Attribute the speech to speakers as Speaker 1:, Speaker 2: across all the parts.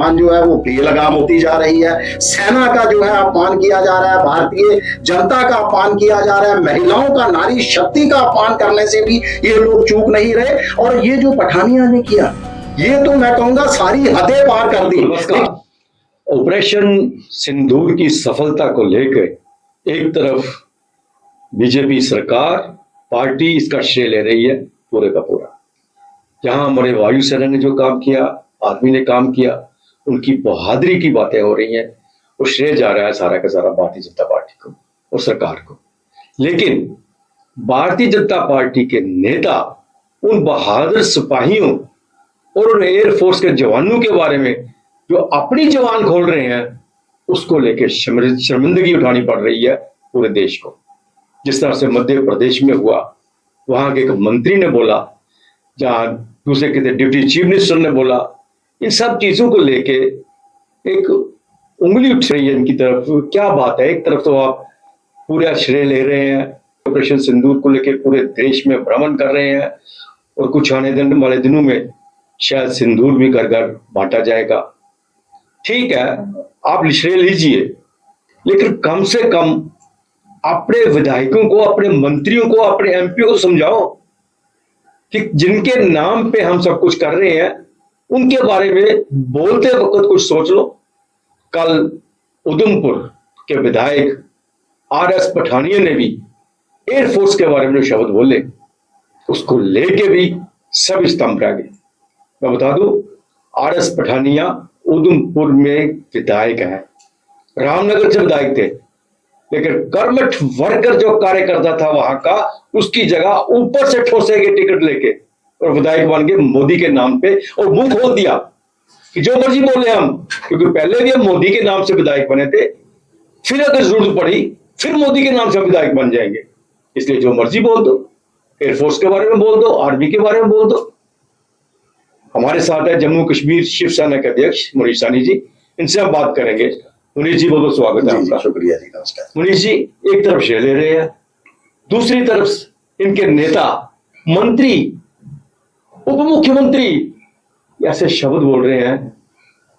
Speaker 1: जुबान जो है वो बेलगाम होती जा रही है। सेना का जो है अपमान किया जा रहा है, भारतीय जनता का अपमान किया जा रहा है, महिलाओं का, नारी शक्ति का अपमान करने से भी ये लोग चूक नहीं रहे। और ये जो पठानिया ने किया, ये तो मैं कहूंगा सारी हदें पार कर दी।
Speaker 2: ऑपरेशन सिंदूर की सफलता को लेकर एक तरफ बीजेपी सरकार, पार्टी इसका श्रेय ले रही है पूरे का पूरा। जहां हमारे वायुसेना ने जो काम किया, आर्मी ने काम किया, उनकी बहादुरी की बातें हो रही हैं, वो श्रेय जा रहा है सारा का सारा भारतीय जनता पार्टी को और सरकार को। लेकिन भारतीय जनता पार्टी के नेता उन बहादुर सिपाहियों और उन एयरफोर्स के जवानों के बारे में जो अपनी जवान खोल रहे हैं, उसको लेकर शर्मिंदगी उठानी पड़ रही है पूरे देश को। जिस तरह से मध्य प्रदेश में हुआ, वहां के एक मंत्री ने बोला, जहां दूसरे के डिप्टी चीफ मिनिस्टर ने बोला, इन सब चीजों को लेके एक उंगली उठ रही है इनकी तरफ। क्या बात है, एक तरफ तो आप पूरा श्रेय ले रहे हैं, ऑपरेशन सिंदूर को लेकर पूरे देश में भ्रमण कर रहे हैं, और कुछ आने वाले दिनों में शायद सिंदूर भी घर घर बांटा जाएगा। ठीक है, आप श्रेय लीजिए, लेकिन कम से कम अपने विधायकों को, अपने मंत्रियों को, अपने एमपीओ को समझाओ कि जिनके नाम पे हम सब कुछ कर रहे हैं, उनके बारे में बोलते वक्त कुछ सोच लो। कल उधमपुर के विधायक आरएस पठानिया ने भी एयरफोर्स के बारे में जो शब्द बोले, उसको लेके भी सब स्तंभ रह गए। मैं बता दूं, आरएस पठानिया उधमपुर में विधायक है, रामनगर से विधायक थे, लेकिन कर्मठ वर्कर जो कार्यकर्ता था वहां का, उसकी जगह ऊपर से ठोसेगे टिकट लेके और विधायक बन गए मोदी के नाम पे, और मुंह खोल दिया कि जो मर्जी बोले हम, क्योंकि पहले भी हम मोदी के नाम से विधायक बने थे, फिर अगर जरूरत पड़ी फिर मोदी के नाम से विधायक बन जाएंगे, इसलिए जो मर्जी बोल दो, एयरफोर्स के बारे में बोल दो, आर्मी के बारे में बोल दो। हमारे साथ है जम्मू कश्मीर शिवसेना के अध्यक्ष मुनीष सहनी जी, इनसे हम बात करेंगे। मुनीष जी, बहुत बहुत स्वागत है आपका।
Speaker 1: शुक्रिया जी, नमस्कार।
Speaker 2: मुनीष जी, एक तरफ श्रेय ले रहे हैं, दूसरी तरफ इनके नेता, मंत्री, उप मुख्यमंत्री ऐसे शब्द बोल रहे हैं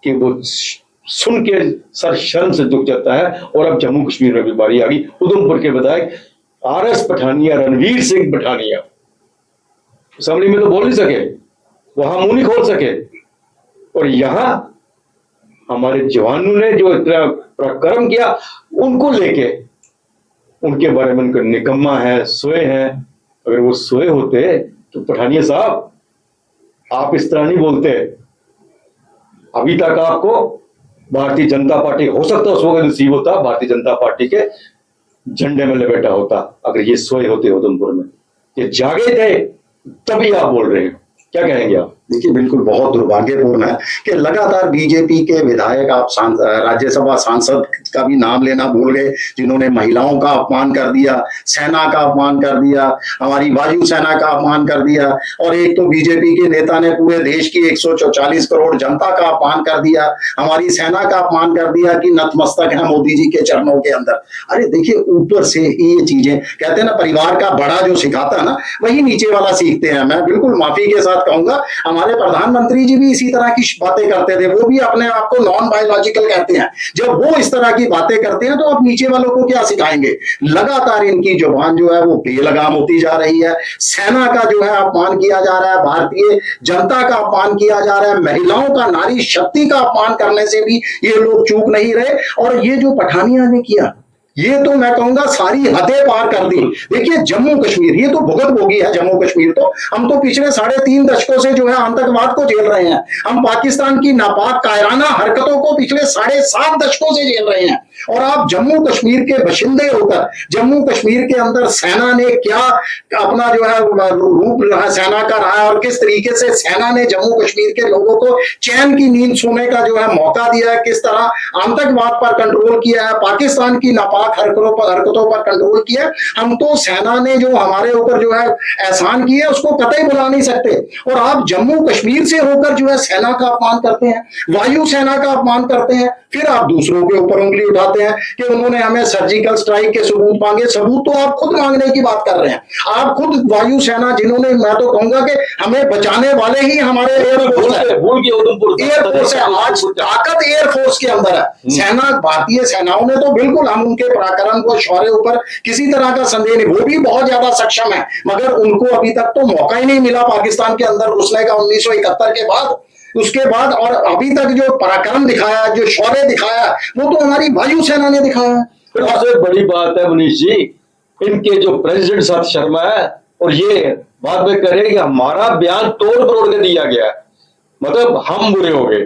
Speaker 2: कि वो सुन के सर शर्म से दुख जाता है। और अब जम्मू कश्मीर में भी बारी आ गई, उधमपुर के विधायक आरएस पठानिया, रणवीर सिंह पठानिया असेंबली में तो बोल नहीं सके, वहां मुंह नहीं खोल सके, और यहां हमारे जवानों ने जो इतना पराक्रम किया, उनको लेके, उनके बारे में उनका निकम्मा है, सोए हैं। अगर वो सोए होते तो पठानिया साहब आप इस तरह नहीं बोलते। अभी तक आपको भारतीय जनता पार्टी, हो सकता उस वक्त नसीब होता, भारतीय जनता पार्टी के झंडे में लपेटा होता, अगर ये सोए होते उधमपुर में। ये जागे थे तभी आप बोल रहे हैं, क्या कहेंगे आप?
Speaker 1: देखिए, बिल्कुल बहुत दुर्भाग्यपूर्ण है कि लगातार बीजेपी के विधायक, आप राज्यसभा सांसद का भी नाम लेना भूल गए, जिन्होंने महिलाओं का अपमान कर दिया, सेना का अपमान कर दिया, हमारी वायुसेना का अपमान कर दिया, और एक तो बीजेपी के नेता ने पूरे देश की 144 करोड़ जनता का अपमान कर दिया, हमारी सेना का अपमान कर दिया कि नतमस्तक है मोदी जी के चरणों के अंदर। अरे देखिए, ऊपर से ही ये चीजें, कहते हैं ना, परिवार का बड़ा जो सिखाता है ना, वही नीचे वाला सीखते हैं। मैं बिल्कुल माफी के साथ कहूंगा, हमारे प्रधानमंत्री जी भी इसी तरह की बातें करते थे, वो भी अपने आप को नॉन बायोलॉजिकल कहते हैं। जब वो इस तरह की बातें करते हैं तो अब नीचे वालों को क्या सिखाएंगे। लगातार इनकी जुबान जो है वो बेलगाम होती जा रही है, सेना का जो है अपमान किया जा रहा है, भारतीय जनता का अपमान किया जा रहा है, महिलाओं का, नारी शक्ति का अपमान करने से भी ये लोग चूक नहीं रहे। और ये जो पठानिया ने किया, ये तो मैं कहूंगा सारी हदें पार कर दी। देखिए, जम्मू कश्मीर, ये तो भुगतभोगी है जम्मू कश्मीर। तो हम तो पिछले 3.5 दशकों से जो है आतंकवाद को झेल रहे हैं, हम पाकिस्तान की नापाक कायराना हरकतों को पिछले 7.5 दशकों से झेल रहे हैं। और आप जम्मू कश्मीर के बशिंदे होकर, जम्मू कश्मीर के अंदर सेना ने क्या अपना जो है रूप रहा, सेना का रहा, और किस तरीके से सेना ने जम्मू कश्मीर के लोगों को चैन की नींद सोने का जो है मौका दिया है, किस तरह आतंकवाद पर कंट्रोल किया है, पाकिस्तान की नापाक हरकतों पर कंट्रोल किया। हम तो सेना ने जो हमारे ऊपर जो है एहसान किए, उसको कतई भुला नहीं सकते। और आप जम्मू कश्मीर से होकर जो है सेना का अपमान करते हैं, वायु सेना का अपमान करते हैं, फिर आप दूसरों के ऊपर उंगली उठाते आते हैं कि उन्होंने हमें सर्जिकल स्ट्राइक के सबूत मांगे। सबूत तो आप खुद मांगने की बात कर रहे हैं। आप खुद वायुसेना, जिन्होंने, मैं तो कहूंगा कि हमें बचाने वाले ही हमारे एयरफोर्स है। एयरफोर्स है, आज ताकत एयरफोर्स के अंदर है। सेना, भारतीय सेनाओं ने तो बिल्कुल, हम उनके पराक्रम को, शौर्य ऊपर किसी तरह का संदेह नहीं, वो भी बहुत ज्यादा सक्षम है, मगर उनको अभी तक तो मौका ही नहीं मिला पाकिस्तान के अंदर घुसने का 1971 के बाद, उसके बाद। और अभी तक जो पराक्रम दिखाया, जो शौर्य दिखाया, वो तो हमारी वायुसेना ने दिखाया।
Speaker 2: सबसे बड़ी बात है मनीष जी, इनके जो प्रेसिडेंट साहब शर्मा है, और ये बात में करें कि हमारा बयान तोड़ मरोड़ के दिया गया, मतलब हम बुरे हो गए,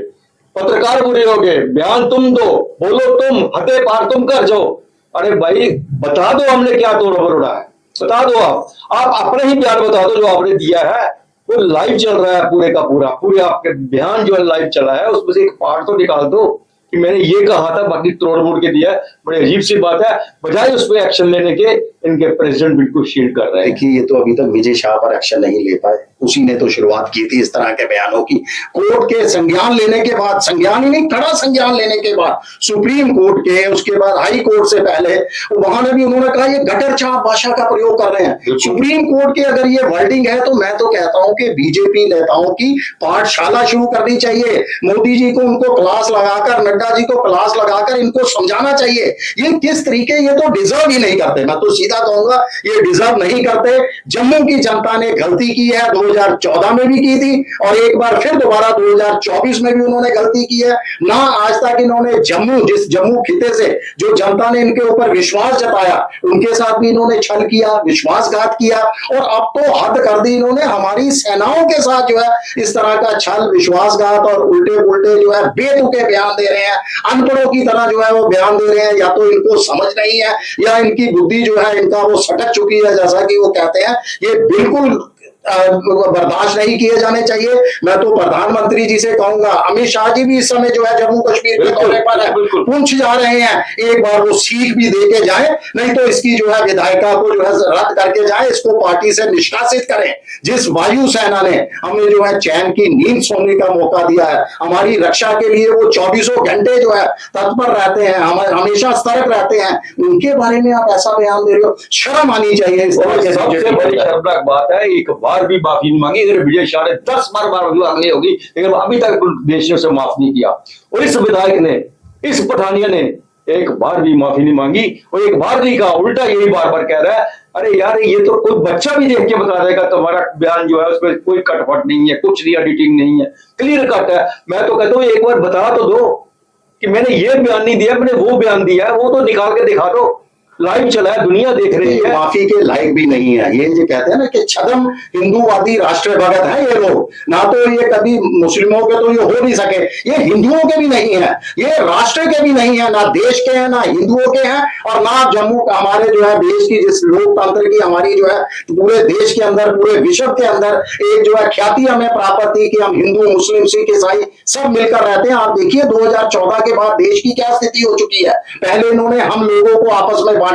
Speaker 2: पत्रकार बुरे हो गए, बयान तुम दो, बोलो तुम, हथे पार तुम कर जाओ। अरे भाई बता दो हमने क्या तोड़ मरोड़ा है, बता दो। आप अपने ही बयान बता दो जो आपने दिया है। वो लाइव चल रहा है पूरे का पूरा, पूरे आपके बयान जो है लाइव चला है, उसमें से एक पार्ट तो निकाल दो कि मैंने ये कहा था, बाकी तोड़ मोड़ के दिया है। बड़ी अजीब सी बात है, बजाय उस पर एक्शन लेने के इनके प्रेसिडेंट बिल्कुल शील्ड कर रहे हैं।
Speaker 1: देखिए, ये तो अभी तक विजय शाह पर एक्शन नहीं ले पाए, उसी ने तो शुरुआत की थी इस तरह के बयानों की। कोर्ट के संज्ञान लेने के बाद, संज्ञान ही नहीं, कड़ा संज्ञान लेने के बाद, सुप्रीम कोर्ट के, उसके बाद हाई कोर्ट से पहले, वहां ने भी उन्होंने कहा ये गटर चाप भाषा का प्रयोग कर रहे हैं। सुप्रीम कोर्ट के अगर ये वर्डिंग है, तो मैं तो कहता हूं कि बीजेपी नेताओं की पाठशाला शुरू करनी चाहिए। मोदी जी को उनको क्लास लगाकर, नड्डा जी को क्लास लगाकर इनको समझाना चाहिए ये किस तरीके, ये तो डिजर्व ही नहीं करते। मैं तो सीधा कहूंगा ये डिजर्व नहीं करते। जम्मू की जनता ने गलती की है, 2014 में भी की थी, और एक बार फिर दोबारा 2024 में भी उन्होंने गलती की है। ना आज तक इन्होंने जिस जम्मू खिते से जो जनता ने इनके ऊपर विश्वास जताया, उनके साथ भी इन्होंने छल किया, विश्वासघात किया, और अब तो हद कर दी इन्होंने हमारी सेनाओं के साथ जो है इस तरह का छल, विश्वासघात और उल्टे उल्टे जो है बेतुके बयान दे रहे हैं। अनपढ़ों की तरह जो है वो बयान दे रहे हैं। या तो इनको समझ नहीं है, या इनकी बुद्धि जो है, इनका वो सटक चुकी है, जैसा कि वो कहते हैं। ये बिल्कुल बर्दाश्त नहीं किए जाने चाहिए। मैं तो प्रधानमंत्री जी से कहूंगा, अमित शाह जी भी इस समय जो है जम्मू कश्मीर के दौरे पर है, पुंछ जा रहे हैं, एक बार वो सीख भी दे के जाए, नहीं तो इसकी जो है विधायिका को जो है रद्द करके जाए, इसको पार्टी से निष्कासित करें। जिस वायुसेना ने हमें जो है चैन की नींद सोने का मौका दिया है, हमारी रक्षा के लिए वो 24 घंटे जो है तत्पर रहते हैं, हमेशा सतर्क रहते हैं, उनके बारे में आप ऐसा बयान दे रहे हो, शर्म आनी चाहिए। इस तरह के
Speaker 2: सबसे बड़ी शर्मनाक बात है, एक बार भी माफी नहीं मांगी। अगर विजय शाह ने 10 बार मांगी होगी, लेकिन अभी तक देश ने उसे माफ नहीं किया। और इस विधायक ने, इस पठानिया ने एक बार भी माफी नहीं मांगी, और एक बार नहीं कहा, उल्टा यही बार बार कह रहा है। अरे यार, ये तो कोई बच्चा भी देख के बता देगा तुम्हारा बयान जो है उसमें कोई कटफट नहीं है, कुछ भी एडिटिंग नहीं है, क्लियर कट है। मैं तो कहता हूँ एक बार बता तो दो कि मैंने ये बयान नहीं दिया, मैंने वो बयान दिया है, वो तो निकाल के दिखा दो। लाइव चला है, दुनिया देख रही है।
Speaker 1: माफी के लायक भी नहीं है। ये जो कहते हैं ना कि छद्म हिंदूवादी राष्ट्र भगत है ये लोग, ना तो ये कभी मुस्लिमों के तो ये हो नहीं सके, ये हिंदुओं के भी नहीं है, ये राष्ट्र के भी नहीं है, ना देश के हैं, ना हिंदुओं के हैं, और ना जम्मू का, हमारे जो है देश की, जिस लोकतंत्र की हमारी जो है पूरे देश के अंदर, पूरे विश्व के अंदर एक जो है ख्याति हमें प्राप्त थी कि हम हिंदू, मुस्लिम, सिख, ईसाई सब मिलकर रहते हैं। आप देखिए 2014 के बाद देश की क्या स्थिति हो चुकी है। पहले इन्होंने हम लोगों को आपस में बांटा,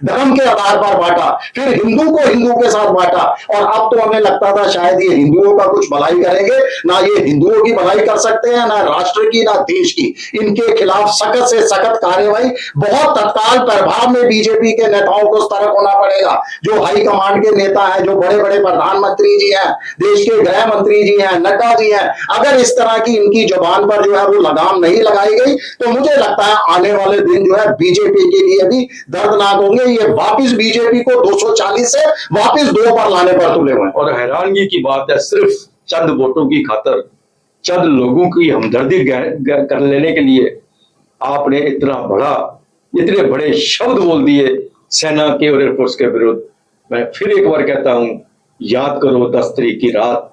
Speaker 1: धर्म के आधार पर बांटा, फिर हिंदू को हिंदू के साथ बांटा, और अब तो हमें लगता था शायद ये हिंदुओं का कुछ भलाई करेंगे। ना ये हिंदुओं की भलाई कर सकते हैं, ना राष्ट्र की, ना देश की। इनके खिलाफ सख्त से सख्त कार्रवाई बहुत तत्काल प्रभाव में बीजेपी के नेताओं को सतर्क होना पड़ेगा। जो हाई कमांड के नेता हैं, जो बड़े बड़े प्रधानमंत्री जी हैं, देश के गृह मंत्री जी हैं, नड्डा जी हैं, अगर इस तरह की इनकी जुबान पर जो है वो लगाम नहीं लगाई गई, तो मुझे लगता है आने वाले दिन जो है बीजेपी के लिए भी दर्दनाक होंगे। ये वापस बीजेपी को 240 से वापस 2 पर लाने पर तुले हुए हैं।
Speaker 2: और हैरानगी की बात है, सिर्फ चंद वोटों की खातर, चंद लोगों की हमदर्दी कर लेने के लिए आपने इतने बड़े शब्द बोल दिए सेना के और एयरफोर्स के विरुद्ध। मैं फिर एक बार कहता हूं, याद करो 10 तारीख की रात,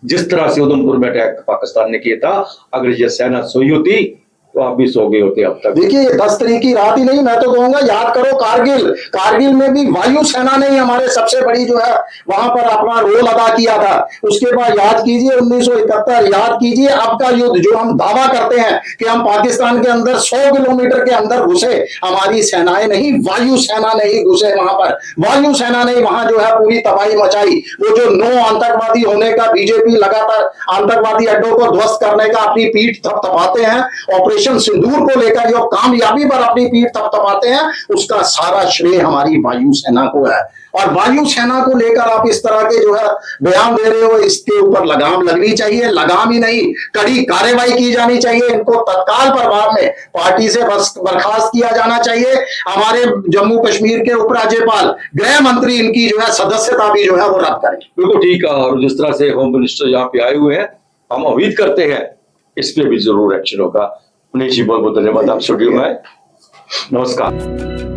Speaker 2: जिस तरह से उधमपुर में अटैक पाकिस्तान ने किया था, अगर ये सेना सोई होती तो आप भी सो गए होते अब तक।
Speaker 1: देखिए 10 तारीख की रात ही नहीं, मैं तो कहूंगा याद करो कारगिल में भी वायुसेना ने ही हमारे सबसे बड़ी जो है वहां पर अपना रोल अदा किया था। उसके बाद याद कीजिए 1971, याद कीजिए अब का युद्ध, जो हम दावा करते हैं कि हम पाकिस्तान के अंदर 100 किलोमीटर के अंदर घुसे, हमारी सेनाएं नहीं, वायुसेना ने ही घुसे वहां पर। वायुसेना ने वहां जो है पूरी तबाही मचाई। वो जो 9 आतंकवादी होने का, बीजेपी लगातार आतंकवादी अड्डों को ध्वस्त करने का अपनी पीठ थपथपाते हैं, ऑपरेशन ऑपरेशन सिंदूर को लेकर जो कामयाबी पर अपनी पीठ थपथपाते हैं, उसका सारा श्रेय हमारी वायुसेना को है। और वायुसेना को लेकर आप इस तरह के जो है बयान दे रहे हो, इसके ऊपर लगाम लगनी चाहिए। लगाम ही नहीं, कड़ी कार्रवाई की जानी चाहिए। इनको तत्काल प्रभाव में पार्टी से बर्खास्त किया जाना चाहिए। हमारे जम्मू कश्मीर के उपराज्यपाल, गृह मंत्री इनकी जो है सदस्यता भी जो है वो रद्द करें।
Speaker 2: बिल्कुल ठीक है। और जिस तरह से होम मिनिस्टर यहाँ पे आए हुए हैं, हम उम्मीद करते हैं इस पे भी जरूर एक्शन होगा। मनीष जी बहुत बहुत धन्यवाद, आप स्टूडियो में आए। नमस्कार।